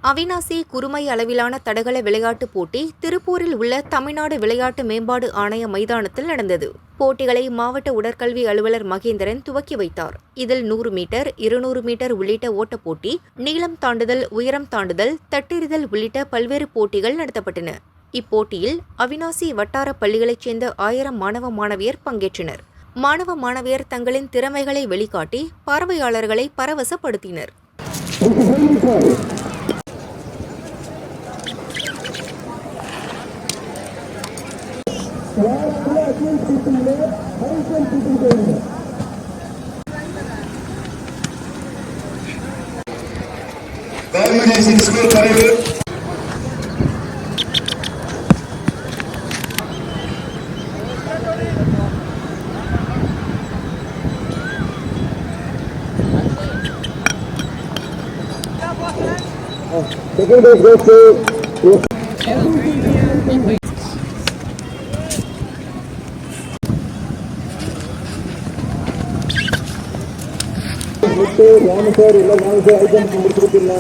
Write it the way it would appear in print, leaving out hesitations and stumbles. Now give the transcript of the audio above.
அவிநாசி குறுமை அளவிலான தடகள விளையாட்டுப் போட்டி திருப்பூரில் உள்ள தமிழ்நாடு விளையாட்டு மேம்பாடு ஆணைய மைதானத்தில் நடந்தது. போட்டிகளை மாவட்ட உடற்கல்வி அலுவலர் மகேந்திரன் துவக்கி வைத்தார். இதில் 100 மீட்டர், 200 மீட்டர் உள்ளிட்ட ஓட்டப் போட்டி, நீளம் தாண்டுதல், உயரம் தாண்டுதல், தட்டெறிதல் உள்ளிட்ட பல்வேறு போட்டிகள் நடத்தப்பட்டன. இப்போட்டியில் அவிநாசி வட்டார பள்ளிகளைச் சேர்ந்த 1000 மாணவ மாணவியர் பங்கேற்றனர். மாணவ மாணவியர் தங்களின் திறமைகளை வெளிக்காட்டி பார்வையாளர்களை பரவசப்படுத்தினர். Second is goes to ராமசார் இல்ல ராமசார் ஐட்டம் முடிச்சிருக்கீங்க.